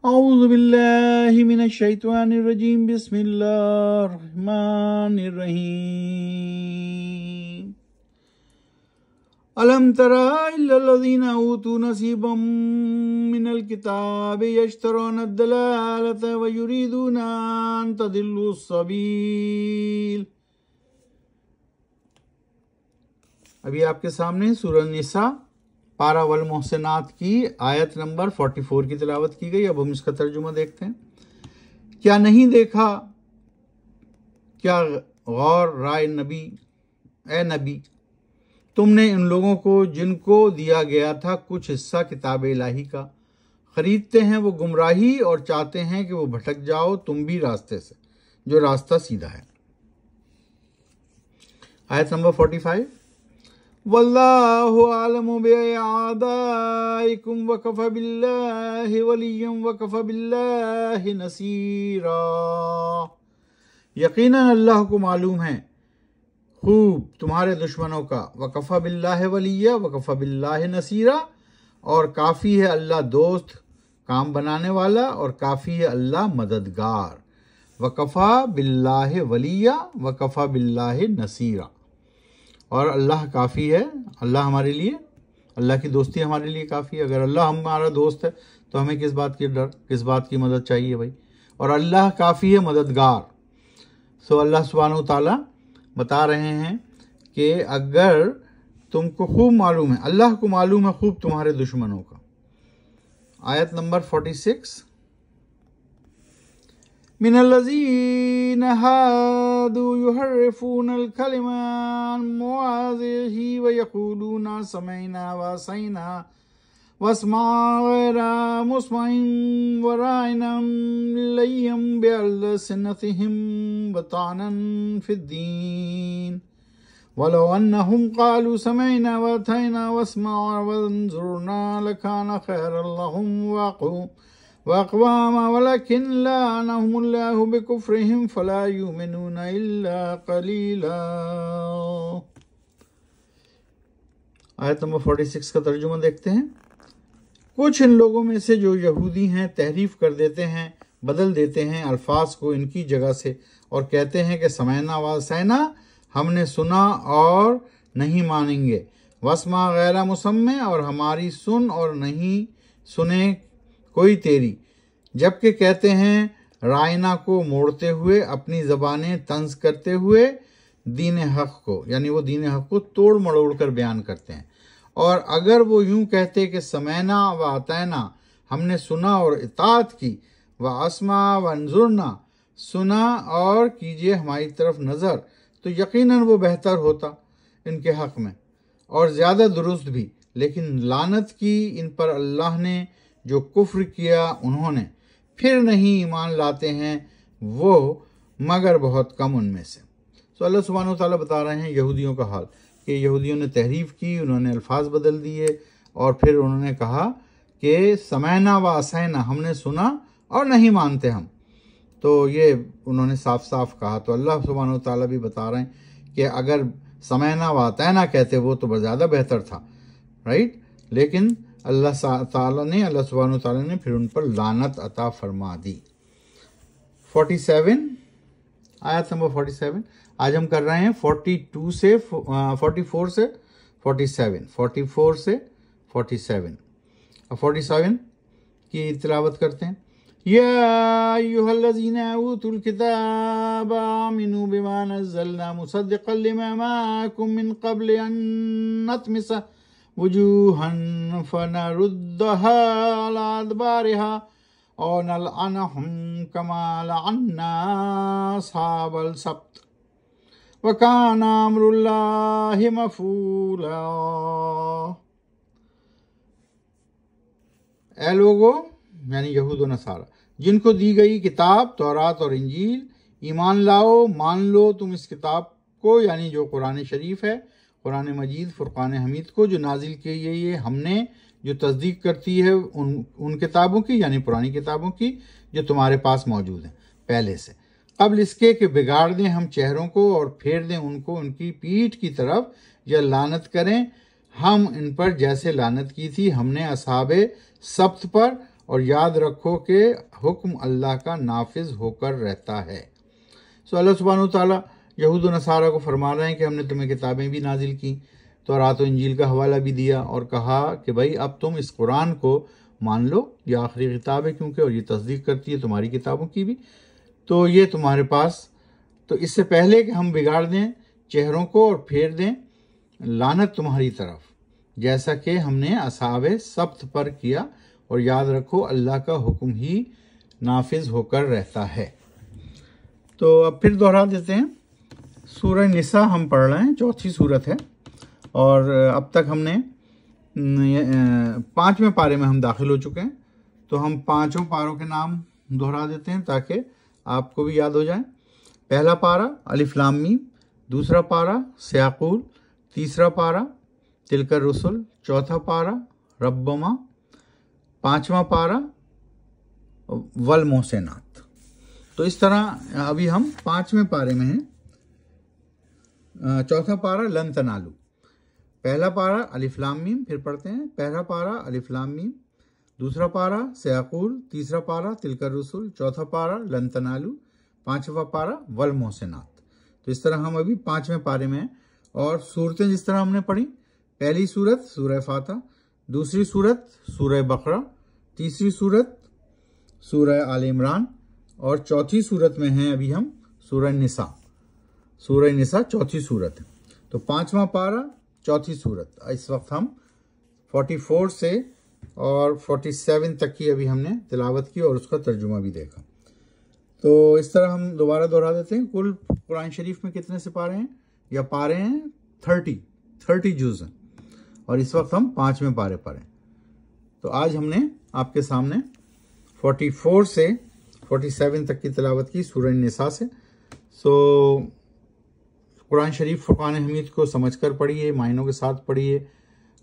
औज़ु बिल्लाहि मिनश शैतानिर रजीम बिस्मिल्लाहिर रहमानिर रहीम। अलम तरा इल्लल लज़ीना ऊतू नसीबम मिनल किताबि यश्तरूना अद-दलालता व युरीदूना अन तदिल्लुस सबील। अभी आपके सामने सूरह निसा पारा वल मोहसिनात की आयत नंबर 44 की तिलावत की गई। अब हम इसका तर्जुमा देखते हैं। क्या नहीं देखा, क्या गौर राय नबी, ए नबी, तुमने इन लोगों को जिनको दिया गया था कुछ हिस्सा किताब इलाही का, खरीदते हैं वो गुमराही और चाहते हैं कि वो भटक जाओ तुम भी रास्ते से जो रास्ता सीधा है। आयत नंबर 45। वल्लाहु आलमु बिअअदाइकुम वकफ़ा बिल्लाहि वलिय्यन वकफ़ा बिल्लाहि नसीरा। यकीनन अल्लाह को मालूम है खूब तुम्हारे दुश्मनों का, वकफ़ा बिल्लाहि वलिय्या वकफ़ा बिल्लाहि नसीरा, और काफ़ी है अल्लाह दोस्त काम बनाने वाला और काफ़ी है अल्लाह मददगार। वकफ़ा बिल्लाहि वलिय्या वकफ़ा बिल्लाहि नसीरा, और अल्लाह काफ़ी है, अल्लाह हमारे लिए, अल्लाह की दोस्ती हमारे लिए काफ़ी है। अगर अल्लाह हमारा दोस्त है तो हमें किस बात की डर, किस बात की मदद चाहिए भाई। और अल्लाह काफ़ी है मददगार। सो अल्लाह सुब्हानहू ताला बता रहे हैं कि अगर तुमको खूब मालूम है, अल्लाह को मालूम है खूब तुम्हारे दुश्मनों का। आयत नंबर 46। मिनल्लज़ीना हादू युहर्रिफूनल कलिमा अन मवाज़िही व यक़ूलूना समअना व असैना वस्मा गैरा मुस्मइन व राइना लय्यम बिअल्सिनतिहिम वतानन फिद्दीन वलो अन्नहुम क़ालू समअना व अतैना वस्मा वंज़ुरना लकान खैरन लहुम वक़वामा वलकिन लअनहुमुल्लाहु बिकुफ्रिहिम फला युमिनूना इल्ला क़लीला। आयत नंबर 46 का तर्जुमा देखते हैं। कुछ इन लोगों में से जो यहूदी हैं तहरीफ कर देते हैं, बदल देते हैं अल्फाज को इनकी जगह से और कहते हैं कि समयना व सैना, हमने सुना और नहीं मानेंगे, वस्मा गैरा मुसम्मे, और हमारी सुन और नहीं सुने कोई तेरी, जबकि कहते हैं रायना को मोड़ते हुए, अपनी ज़बानें तंज करते हुए दीन हक़ को, यानी वो दीन हक़ को तोड़ मड़ोड़ कर बयान करते हैं। और अगर वो यूं कहते कि समैना व अतैना, हमने सुना और इताअत की, व अस्मा व अंजुरना, सुना और कीजिए हमारी तरफ नज़र, तो यकीनन वो बेहतर होता इनके हक़ में और ज़्यादा दुरुस्त भी। लेकिन लानत की इन पर अल्लाह ने जो कुफ्र किया उन्होंने, फिर नहीं ईमान लाते हैं वो मगर बहुत कम उनमें से। तो अल्लाह सुब्हानहू तआला बता रहे हैं यहूदियों का हाल कि यहूदियों ने तहरीफ की, उन्होंने अल्फाज बदल दिए और फिर उन्होंने कहा कि समैना व असैना, हमने सुना और नहीं मानते हम। तो ये उन्होंने साफ साफ कहा। तो अल्लाह सुब्हानहू तआला भी बता रहे हैं कि अगर समैना व अतैना कहते वो तो ज़्यादा बेहतर था, राइट। लेकिन अल्लाह सुब्हानहू तआला ने फिर उन पर लानत अता फरमा दी। 47, आयत नंबर 47। आज हम कर रहे हैं 44 से 47, 44 से 47। अब 47 की तिलावत करते हैं। या अय्युहल्लज़ीना ऊतुल किताब आमिनू बिमा नज़्ज़लना मुसद्दिक़न लिमा माअकुम मिन क़ब्ल अन नतमिसा वुजूहन फनरुद्दहा अला अदबारिहा और नलअनहुम कमा लअन्ना अस्हाबल सब्त व कान अम्रुल्लाहि मफ़ूला। ए लोगो, यानी यहूद व नसारा, जिनको दी गई किताब तौरात और इंजील, ईमान लाओ, मान लो तुम इस किताब को, यानी जो कुरान शरीफ है, कुरान मजीद फुरकान हमीद को, जो नाजिल की गई है हमने, जो तस्दीक करती है उन किताबों की, यानी पुरानी किताबों की जो तुम्हारे पास मौजूद हैं पहले से, कबल इसके कि बिगाड़ दें हम चेहरों को और फेर दें उनको उनकी पीठ की तरफ, या लानत करें हम इन पर जैसे लानत की थी हमने असहाबे सब्त पर और याद रखो कि हुक्म अल्लाह का नाफिज होकर रहता है। सो अल्लाह सुब्हानहू तआला यहूद व नसारा को फरमा रहे हैं कि हमने तुम्हें किताबें भी नाजिल की, तौरात व इंजील का हवाला भी दिया और कहा कि भाई अब तुम इस कुरान को मान लो, ये आखिरी किताब है क्योंकि, और ये तस्दीक करती है तुम्हारी किताबों की भी, तो ये तुम्हारे पास, तो इससे पहले कि हम बिगाड़ दें चेहरों को और फेर दें लानत तुम्हारी तरफ, जैसा कि हमने असहाबे सब्त पर किया, और याद रखो अल्लाह का हुक्म ही नाफिज होकर रहता है। तो अब फिर दोहरा देते हैं, सूरह निसा हम पढ़ रहे हैं, चौथी सूरत है, और अब तक हमने 5वें पारे में हम दाखिल हो चुके हैं। तो हम 5 पारों के नाम दोहरा देते हैं ताकि आपको भी याद हो जाए। पहला पारा अलिफ लाम मीम, दूसरा पारा सयाकुल, तीसरा पारा तिलकर रसुल, चौथा पारा रब्बमा, 5वां पारा वल मोहसेनात। तो इस तरह अभी हम 5वें पारे में हैं। चौथा पारा लन तनालू, पहला पारा अलिफ लाम मीम, फिर पढ़ते हैं पहला पारा अलिफ लाम मीम, दूसरा पारा सयाकुल, तीसरा पारा तिलकर रसुल, चौथा पारा लन तनालू, 5वां पारा वल मोहसेनात। तो इस तरह हम अभी 5वें पारे में हैं। और सूरतें जिस तरह हमने पढ़ी, पहली सूरत सूरह फातिहा, दूसरी सूरत सूरह बकरा, तीसरी सूरत सूरह आल इमरान, और चौथी सूरत में हैं अभी हम सूरह निसा। सूरह निसा चौथी सूरत है। तो 5वां पारा चौथी सूरत, इस वक्त हम 44 से और 47 तक की अभी हमने तिलावत की और उसका तर्जुमा भी देखा। तो इस तरह हम दोबारा दोहरा देते हैं। कुल कुरान शरीफ में कितने से पारे हैं या पारे हैं? 30 जुज़ हैं, और इस वक्त हम 5वें पारे पर हैं। तो आज हमने आपके सामने 44 से 47 तक की तिलावत की सूरह निसा से। सो कुरान शरीफ फुरकान हमीद को समझकर पढ़िए, मायनों के साथ पढ़िए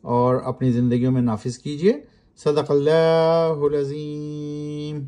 और अपनी ज़िंदगियों में नाफिज कीजिए। सदक़ल्लाहुल अज़ीम।